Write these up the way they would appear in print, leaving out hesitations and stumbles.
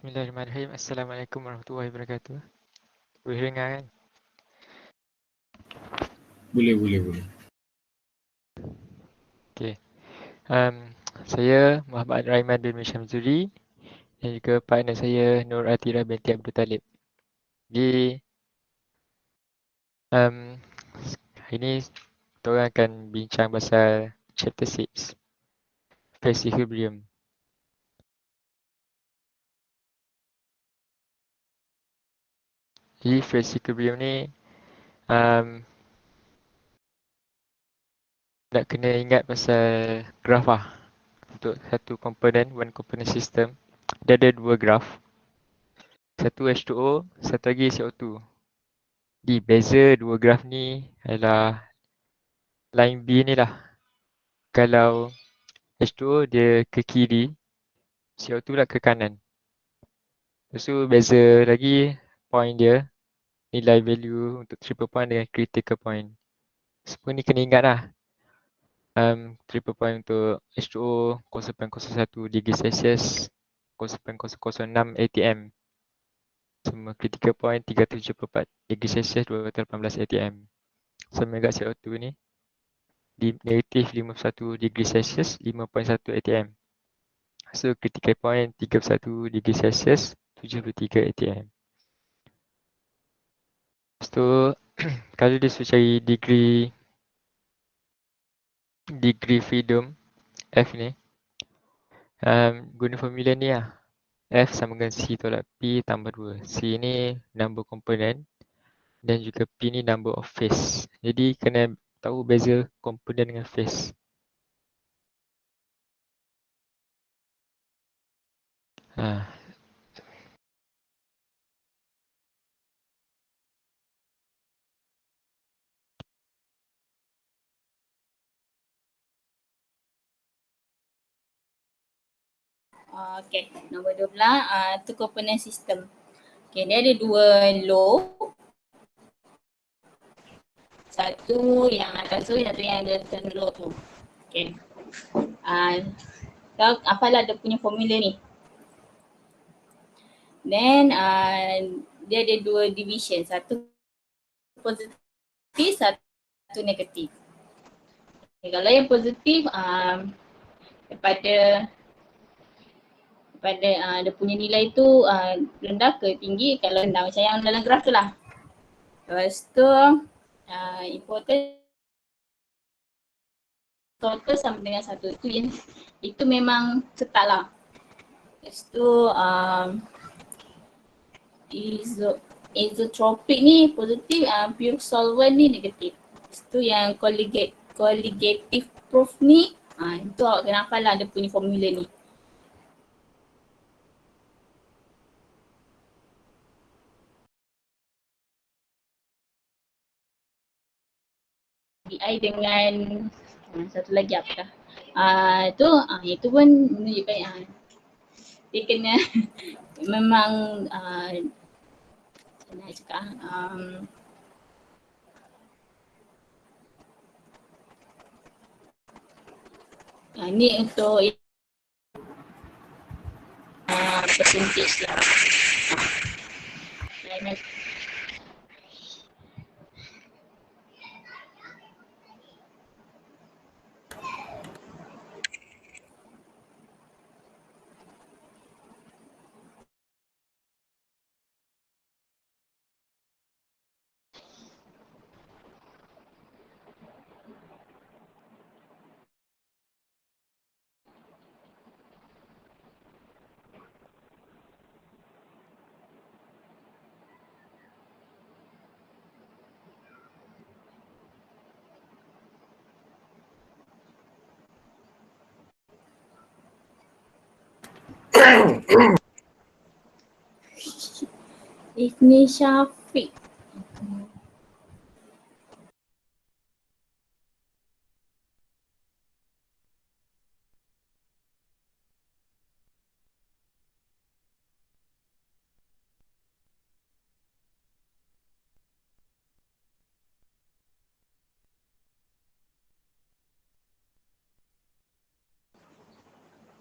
Bismillahirrahmanirrahim. Assalamualaikum warahmatullahi wabarakatuh. Boleh dengar kan? Boleh. Okey. Um, saya Muhammad Raiman bin Syamzuri dan juga partner saya Nur Atira binti Abdul Talib. Jadi um, hari ni kita orang akan bincang pasal chapter 6, phase equilibrium. Jadi phase equilibrium ni um, nak kena ingat pasal graf lah. Untuk satu komponen, one component system, dia ada dua graf. Satu H2O, satu lagi CO2. Di beza dua graf ni adalah line B ni lah. Kalau H2O dia ke kiri, CO2 lah ke kanan. Lepas tu beza lagi point dia, nilai value untuk triple point dengan critical point. Semua ni kena ingat lah. Triple point untuk H2O 0.01 degree Celsius, 0.006 atm. Semua critical point 374 degree Celsius, 218 atm. Sama dengan CO2 ni di negatif 51 degree Celsius, 5.1 atm. So critical point 31 degree Celsius, 73 atm. Lepas tu kalau dia suruh cari degree freedom F ni, guna formula ni lah. F sama dengan C tolak P tambah 2. C ni number komponen dan juga P ni number of phase. Jadi kena tahu beza komponen dengan phase. Okay, nombor 12, tu component system. Okay, dia ada dua low. Satu yang atas tu, satu yang ada turn low tu. Okay. Kau apalah dia punya formula ni. Then dia ada dua division. Satu positif, satu negatif. Okay, kalau yang positif daripada dia punya nilai tu rendah ke tinggi, kalau rendah macam yang dalam graf tu lah. Lepas tu important total sama dengan 1. Itu memang ketat lah. Lepas tu isotropik ni positif, pure solvent ni negatif. Lepas tu yang colligative proof ni, itu awak kena hafal lah dia punya formula ni. DI dengan satu lagi apakah? Itu pun menunjukkan dia kena memang macam mana cakap ni untuk percentage lah. Ibn Syafiq.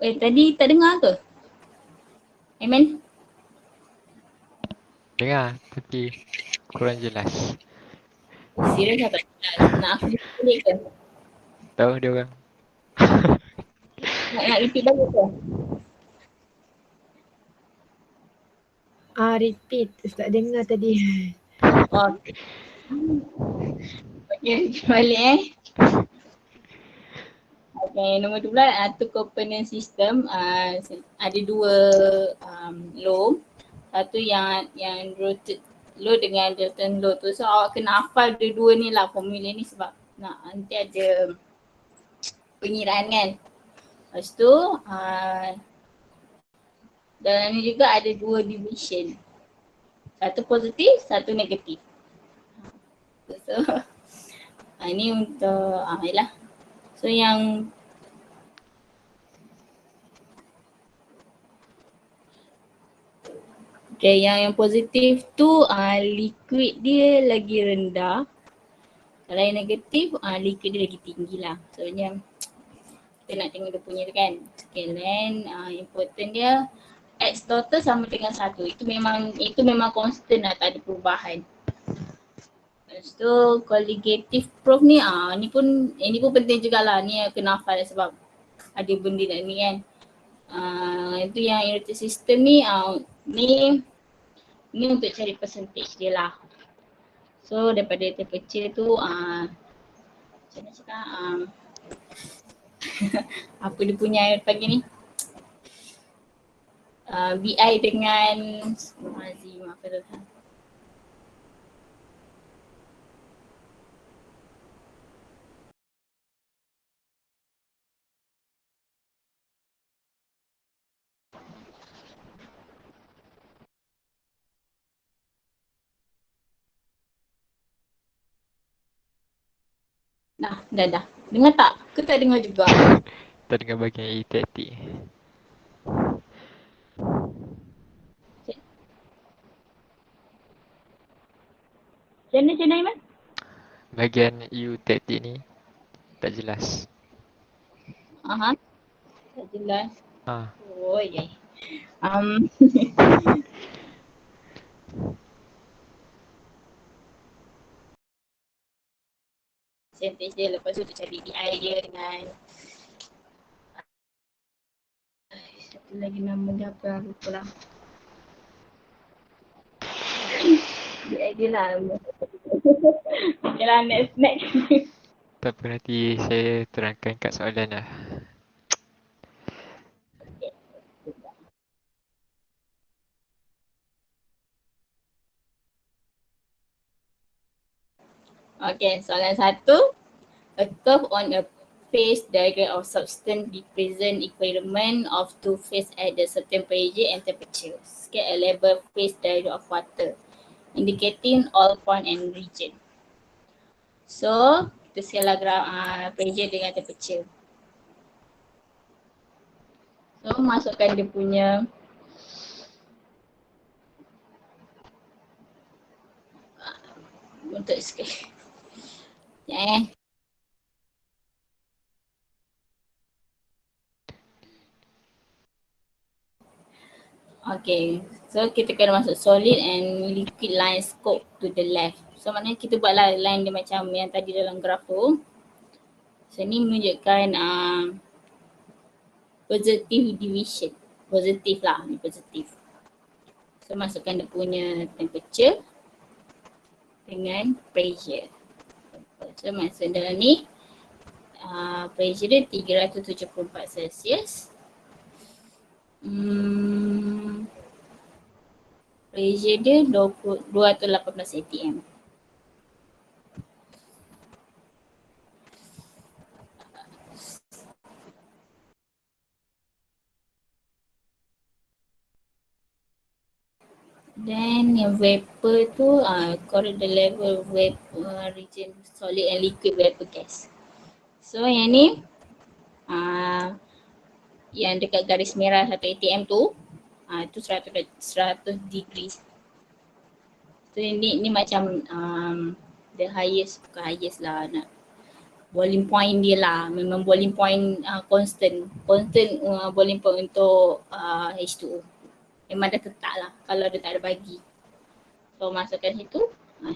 Tadi tak dengar ke? Aiman? Dengar tapi kurang jelas. Serius tak jelas. Nak aku balik ke? Tahu dia orang. Nak repeat balik ke? Repeat. Ustaz dengar tadi. Oh. Okay, repeat balik Okay, nombor 12 two component system. Ada dua low. Satu yang rotate low dengan Dalton low tu. So awak kena hafal dua-dua ni lah formula ni sebab nanti ada pengiraan kan. Lepas tu dalam ni juga ada dua division. Satu positif, satu negatif. So ini untuk yalah. So yang okay, yang positif tu liquid dia lagi rendah. Kalau yang negatif liquid dia lagi tinggi lah. So macam kita nak tengok dia punya tu kan. Okay, then important dia X total sama dengan 1. Itu memang constant lah, tak ada perubahan. Lepas tu colligative proof ni ni pun penting jugalah. Ni kena hafal sebab ada benda nak ni kan. Itu yang irritate system ni ni untuk cari percentage dia lah. So daripada temperature tu macam mana cakap apa dia punya pagi ni BI dengan Azim apa tu kan. Dah. Dengar tak? Ke tak dengar juga? Tak dengar bahagian E30. Macam mana Iman? Bahagian U30 ni tak jelas. Tak jelas. Ha. Oh yeah. Percentage dia lepas tu cari BI dia dengan satu lagi nama dia apa lupa lah. BI dia lah. Okay lah next. Tak apa, nanti saya terangkan kat soalan lah. Okay, soalan 1. A curve on a phase diagram of substance be present equivalent of two phase at a certain pressure and temperature. Get a label phase diagram of water indicating all point and region. So, kita skala pressure dengan temperature. So, masukkan dia punya untuk skala. Okay, so kita kena masuk solid and liquid line scope to the left. So maknanya kita buatlah line dia macam yang tadi dalam graf tu. So ni menunjukkan positive division. Positif lah, ni positif. So masukkan dia punya temperature dengan pressure. So masuk dalam ni pressure dia 374 Celsius. Pressure dia 218 atm. Then yang vapor tu correct the level vapor region solid and liquid vapor gas. So yang ni yang dekat garis merah 1 atm tu itu 100 degrees. So ni macam the highest, bukan highest lah, nak boiling point dia lah. Memang boiling point constant boiling point untuk H2O. Memang dah tetap lah kalau dia tak ada bagi. Kau masukkan situ,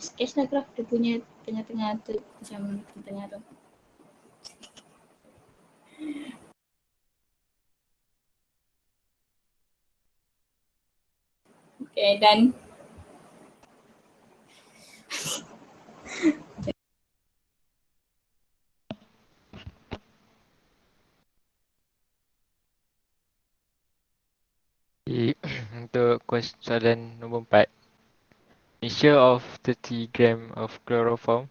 sketch lah graf dia punya tengah-tengah tu, macam tengah tu. Okay, done. Jadi, untuk soalan nombor 4. Mixture of 30 gram of chloroform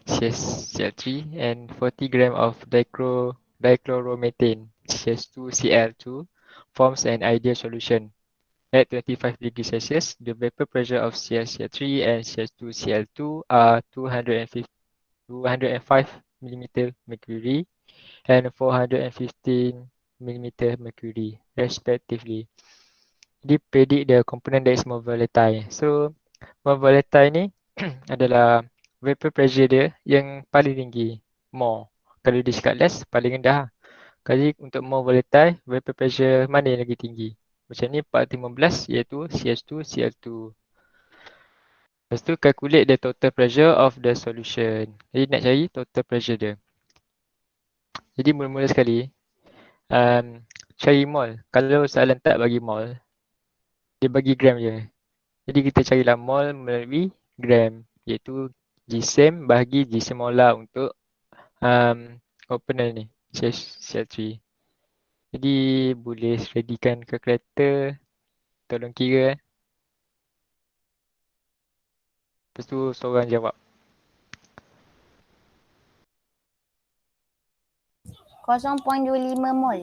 CaCl3 and 40 gram of dichloromethane CS2Cl2 forms an ideal solution. At 25 degrees Celsius, the vapor pressure of CaCl3 and CS2Cl2 are 205 mm mercury and 415 mm mercury, respectively. They predict the component that is more volatile. So, more volatile ni adalah vapor pressure dia yang paling tinggi, more. Kalau dia cakap less, paling rendah. Kali untuk more volatile, vapor pressure mana yang lagi tinggi? Macam ni 415 iaitu CS2Cl2. Lepas tu calculate the total pressure of the solution. Jadi nak cari total pressure dia. Jadi mula-mula sekali, cari mol. Kalau soalan tak bagi mol, dia bagi gram je. Jadi kita carilah mol melalui gram, iaitu Gsam bahagi Gsam molar untuk component ni, CaCl3. Jadi boleh readykan kalkulator, tolong kira. Lepas tu seorang jawab. 0.25 mol.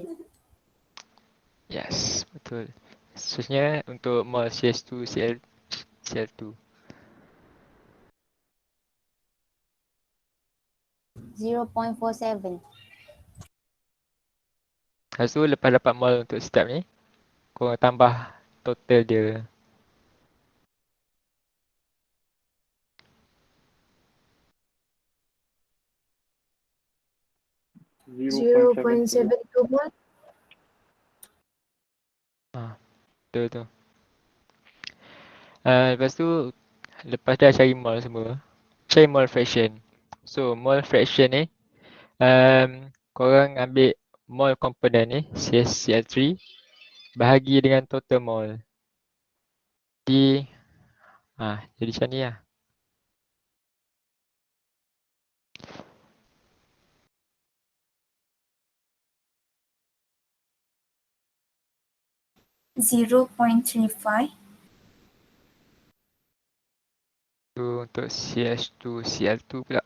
Yes, betul. Seterusnya untuk mol CS2Cl2. 0.47. Lepas tu lepas dapat mol untuk step ni, korang tambah total dia. Zero point 0.72 mol. Betul tu. Lepas tu, lepas dah cari mol semua, cari mol fraction. So, mol fraction ni, korang ambil mol component ni, CaCl3, bahagi dengan total mol. Jadi macam ni lah. .35. Tu untuk CH2Cl2 pula.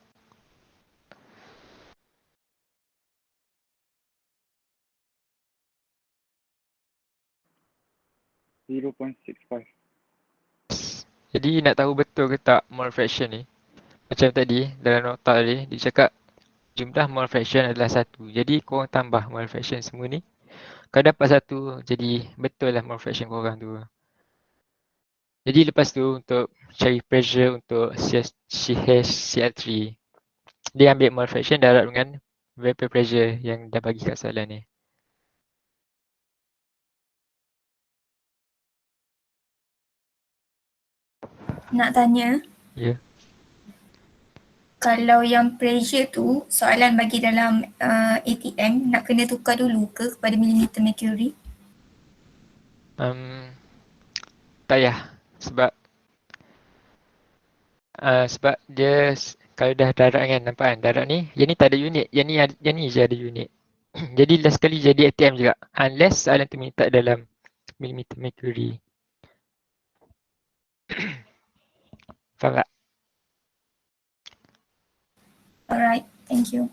Jadi nak tahu betul ke tak mole fraction ni, macam tadi dalam nota tadi dia cakap jumlah mole fraction adalah 1. Jadi korang tambah mole fraction semua ni. Kalau dapat 1, jadi betul lah mole fraction korang tu. Jadi lepas tu untuk cari pressure untuk CaCl3, dia ambil mole fraction darab dengan vapor pressure yang dah bagi kat soalan ni. Nak tanya, Ya. kalau yang pressure tu soalan bagi dalam ATM, nak kena tukar dulu ke kepada millimeter mercury? Tak payah. Sebab dia kalau dah darat kan, nampak kan darat ni, yang ni tak ada unit, yang ni je ada unit. Jadi last kali jadi ATM juga, unless soalan tu minta dalam millimeter mercury. Faham tak? Alright, thank you.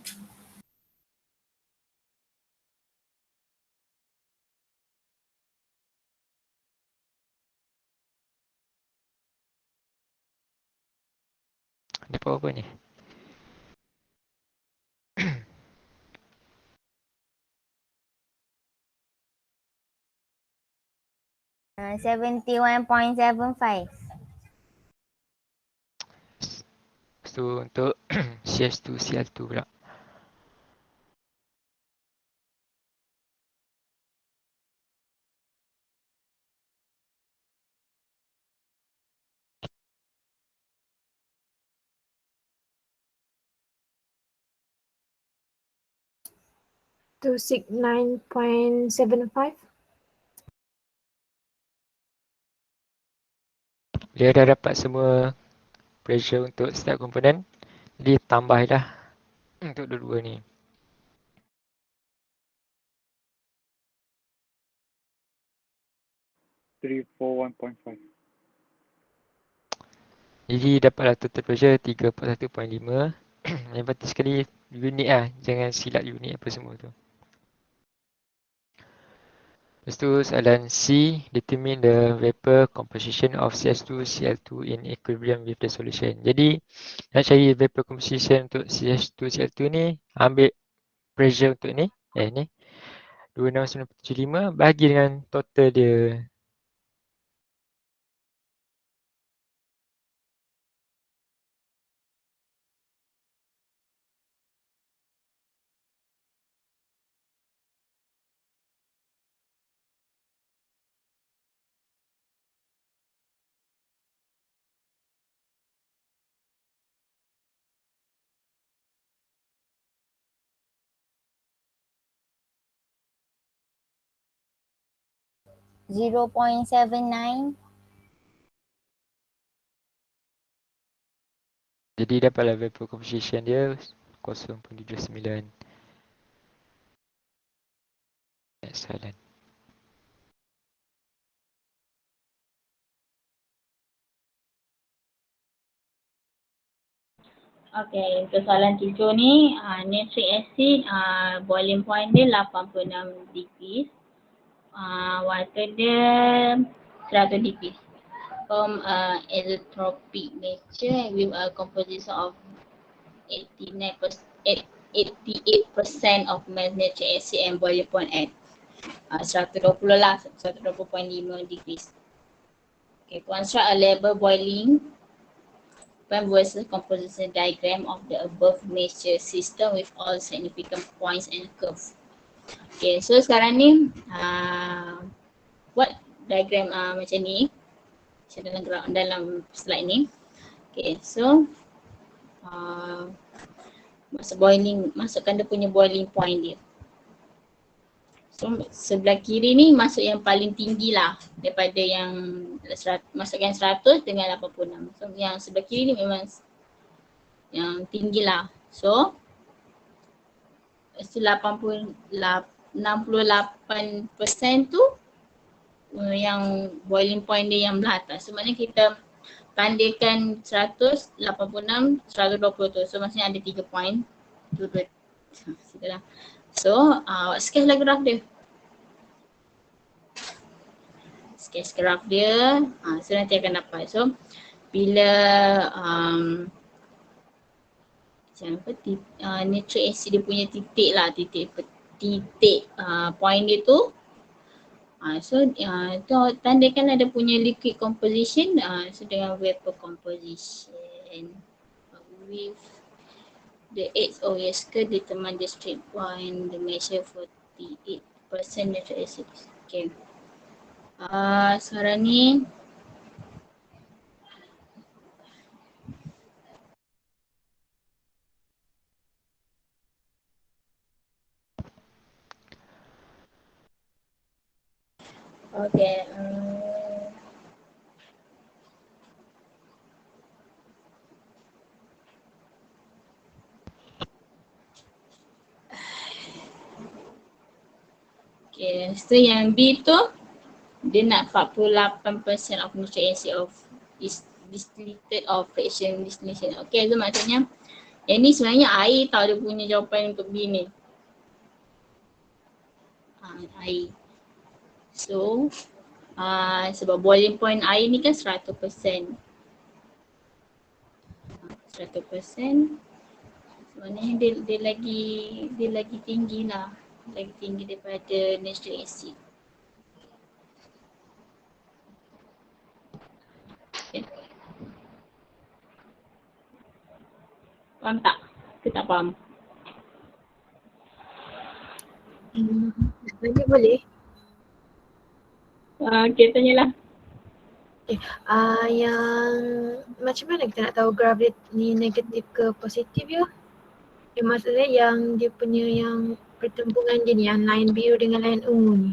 Ada apa ni? 71.75. Lepas tu untuk CH2Cl2 pula. 269.75. Dia dah dapat semua pressure untuk setiap komponen. Jadi tambah dah untuk dua-dua ni. Jadi dapatlah total pressure 341.5. Yang penting sekali unit lah. Jangan silap unit apa semua tu. Lepas tu soalan C, determine the vapor composition of CH2Cl2 in equilibrium with the solution. Jadi nak cari vapor composition untuk CH2Cl2 ni, ambil pressure untuk ni, ni 26975 bagi dengan total dia. Zero point 0.79. Jadi dapatlah vapor composition dia 0.79. Next soalan. Okay, untuk soalan 7 ni, nitric acid, boiling point dia 86 degrees. Water dia 100 degrees. From isotropic nature with a composition of 88% of mass nitric acid and boiling point at 120 lah, 120.5 degrees. Okay, construct a level boiling point versus composition diagram of the above nature system with all significant points and curves. Okay, so sekarang ni buat diagram macam ni dalam slide ni. Okay, so masukkan dia punya boiling point dia. So sebelah kiri ni masuk yang paling tinggi lah daripada yang masukkan 100 dengan 86. So yang sebelah kiri ni memang yang tinggi lah. So 68% tu yang boiling point dia yang belah atas. So maknanya kita tandingkan 100, 86, 120 tu. So maksudnya ada 3 point. So sketch lah graf dia. Sketch graf dia. So nanti akan dapat. So bila nitric acid dia punya titik lah, titik point dia tu. So tandaikan ada punya liquid composition, so dengan vapor composition with the XOS curve determine the straight point, the measure 48% nitric acid. Okay. Sekarang ni okay, okay, so yang B tu dia nak 48% of nitric acid of distillated or fraction distillation. Okay, so maksudnya yang ni sebenarnya air tau dia punya jawapan untuk B ni. Air. So sebab boiling point air ni kan 100%. 100%. Sebenarnya dia lagi tinggi lah. Lagi tinggi daripada nitric acid. Okay. Faham tak? Ke tak faham? Nanti boleh. Okay, tanyalah. Yang macam mana kita nak tahu graf dia ni negatif ke positif ya? Maksudnya yang dia punya yang pertempuran dia ni yang line biru dengan line ungu ni.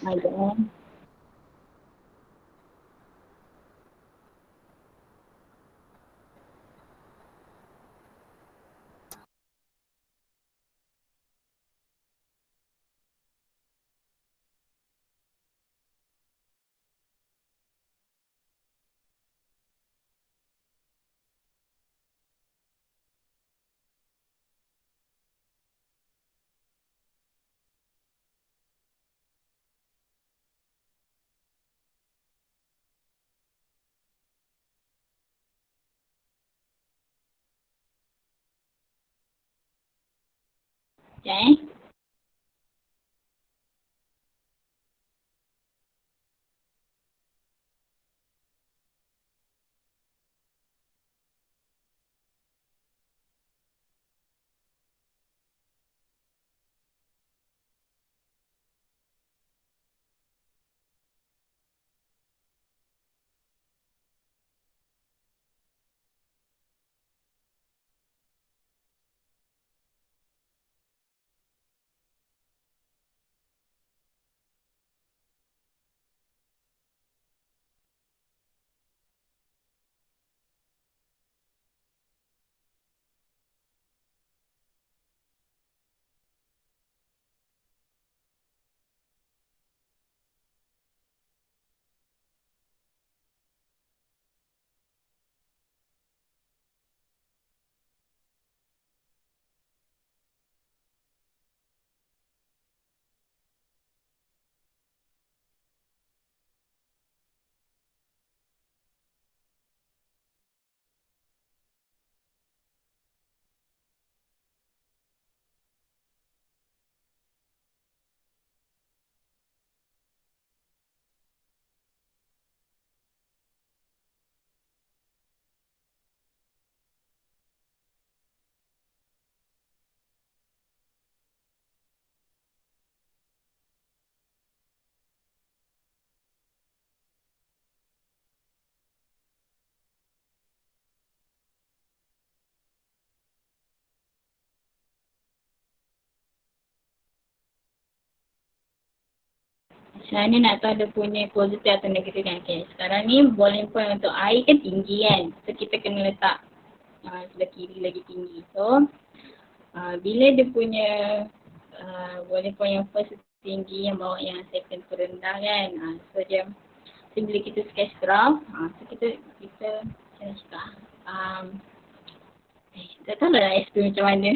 Ada. Sekejap sekarang ni nak tahu dia punya positif atau negatif kan. Okay. Sekarang ni boiling point untuk air kan tinggi kan. So kita kena letak sebelah kiri lagi tinggi. So bila dia punya boiling point yang first tinggi, yang bawah yang second tu rendah kan. So dia, so bila kita sketch graph, so kita macam mana cakap? Tak tahu lah explain macam mana.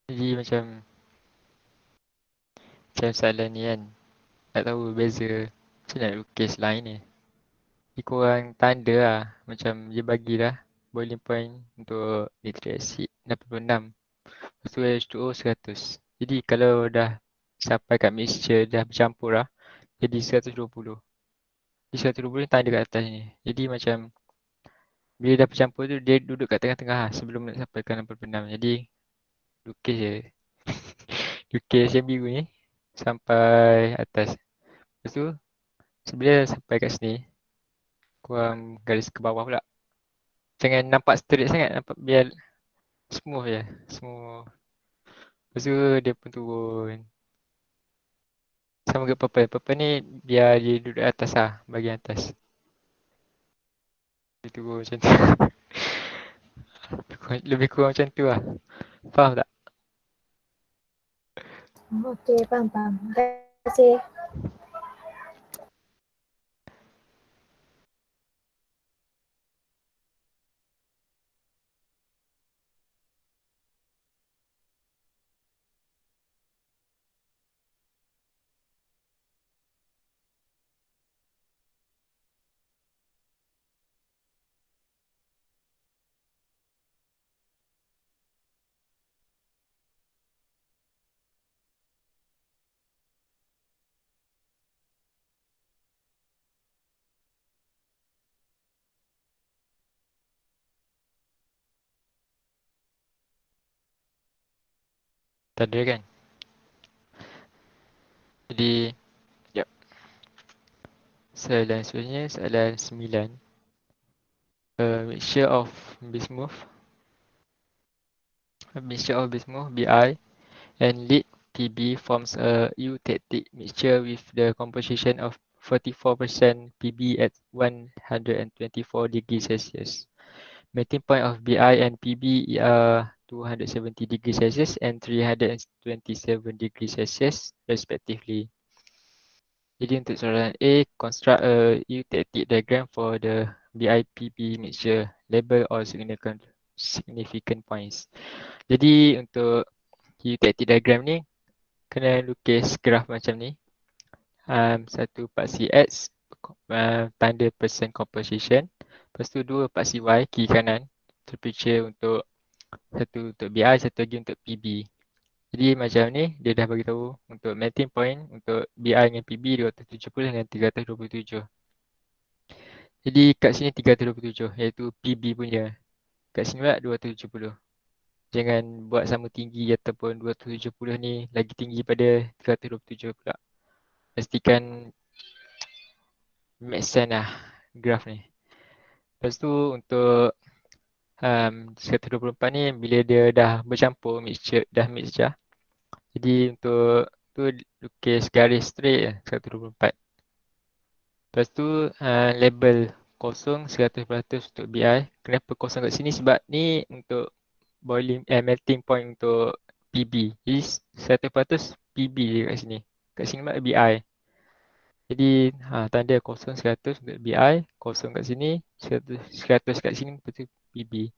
Jadi macam soalan ni kan, tak tahu beza macam nak lukis line ni. Jadi korang tanda lah, macam dia bagi dah boiling point untuk nitric acid 66. Lepas tu H2O 100. Jadi kalau dah sampai kat mixture dah bercampur lah, jadi 120. Jadi 120 ni tanda kat atas ni. Jadi macam Bila dah bercampur tu dia duduk kat tengah-tengah sebelum nak sampai ke 86. Jadi lukis je. Lukis yang biru ni sampai atas. Lepas tu sebelum sampai kat sini, korang garis ke bawah pula. Jangan nampak straight sangat, nampak biar smooth je. Smooth. Lepas tu dia pun turun. Sama ke purple. Purple ni biar dia duduk atas lah, bahagian atas. Dia turun macam tu. Lebih kurang macam tu lah. Faham tak? Okey, faham. Terima kasih. Tak ada kan? Jadi, jap. Soalan seterusnya, soalan 9. Mixture of bismuth, Bi, and lead Pb forms a eutectic mixture with the composition of 44% Pb at 124 degrees Celsius. Melting point of Bi and Pb are 270 degrees Celsius and 327 degrees Celsius respectively. Jadi untuk soalan A, construct a eutectic diagram for the BiPb mixture, label all significant points. Jadi untuk eutectic diagram ni, kena lukis graf macam ni. Satu paksi X, tanda percent composition. Lepas tu dua paksi Y, kiri kanan. Temperature untuk satu untuk Bi, satu lagi untuk Pb. Jadi macam ni dia dah bagi tahu untuk melting point untuk Bi dengan Pb 270 dan 327. Jadi kat sini 327 iaitu Pb punya. Kat sini pula 270. Jangan buat sama tinggi ataupun 270 ni lagi tinggi pada 327 pula. Pastikan make sense lah graf ni. Lepas tu untuk 124 ni bila dia dah bercampur dah mix dah. Jadi untuk tu lukis garis straight je 124. Lepas tu label kosong 100% untuk Bi. Kenapa kosong kat sini? Sebab ni untuk melting point untuk Pb. Jadi 100% Pb je kat sini. Kat sini mak Bi. Jadi tanda kosong 100 untuk Bi, kosong kat sini, 100 kat sini, lepas tu Pb.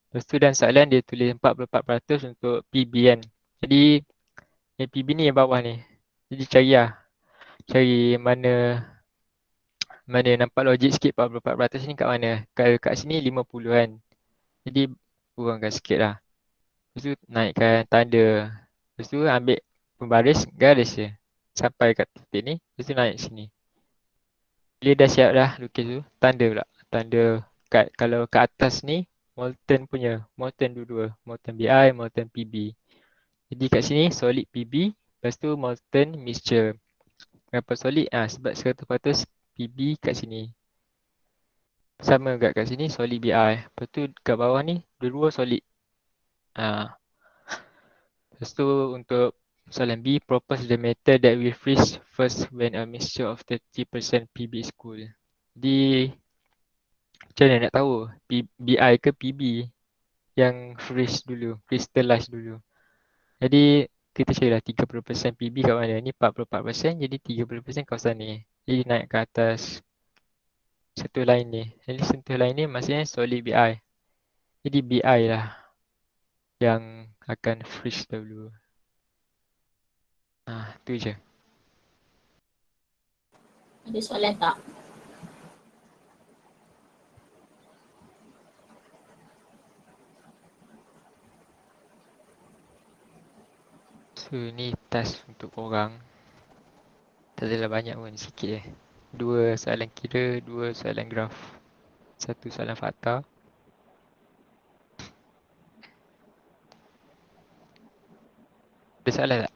Lepas tu dan soalan dia tulis 44% untuk Pb kan. Jadi yang Pb ni yang bawah ni. Jadi cari mana nampak logik sikit 44% ni kat mana. Kalau kat sini 50 kan. Jadi kurangkan sikit lah. Lepas tu naikkan tanda. Lepas tu ambil pembaris garis je. Sampai kat titik ni. Lepas tu naik sini. Bila dah siap dah lukis tu, tanda pula. Tanda kalau kat atas ni molten punya. Molten dua-dua. Molten Bi, molten Pb. Jadi kat sini solid Pb. Lepas tu molten mixture. Kenapa solid? Sebab 100% Pb kat sini. Sama juga kat sini solid Bi. Lepas tu kat bawah ni dua-dua solid. Lepas tu untuk soalan B, propose the method that will freeze first when a mixture of 30% Pb is cool. Jadi macam mana nak tahu Bi ke Pb yang freeze dulu, crystallize dulu. Jadi kita carilah 30% Pb kat mana. Ni 44%, jadi 30% kawasan ni. Jadi naik ke atas satu line ni. Jadi satu line ni maksudnya solid Bi. Jadi Bi lah yang akan freeze dulu. Tu je. Ada soalan tak? So ni task untuk korang. Tak adalah banyak pun, sikit je. 2 soalan kira, 2 soalan graf, 1 soalan fakta. Ada soalan tak?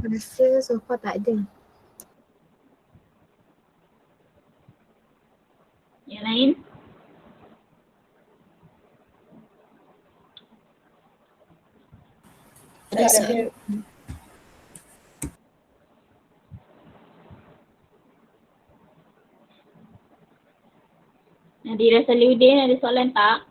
Rasa so far tak ada. Yang lain? Tak soal. Nadira Saliuddin ada soalan tak?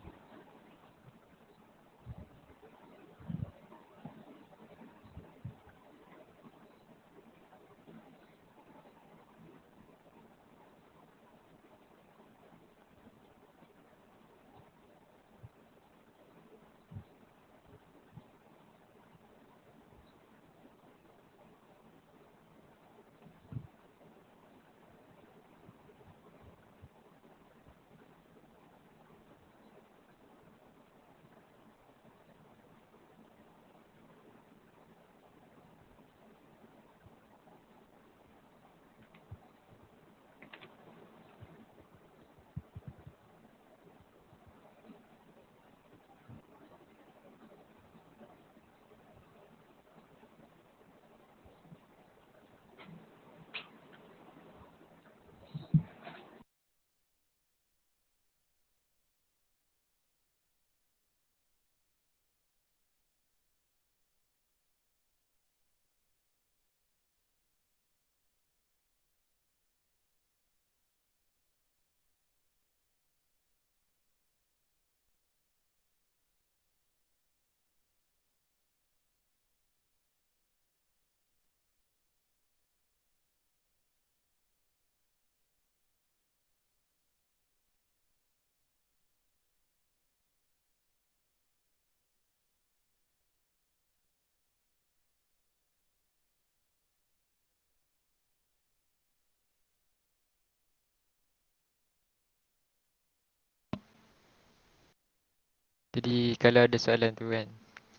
Jadi kalau ada soalan tu kan,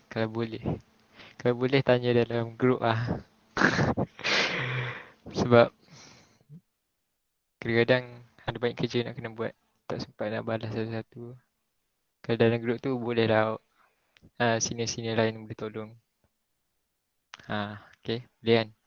kalau boleh tanya dalam grup ah. Sebab kadang-kadang ada banyak kerja nak kena buat, tak sempat nak balas satu-satu. Kalau dalam grup tu boleh lah senior-senior lain boleh tolong. Okay, boleh kan?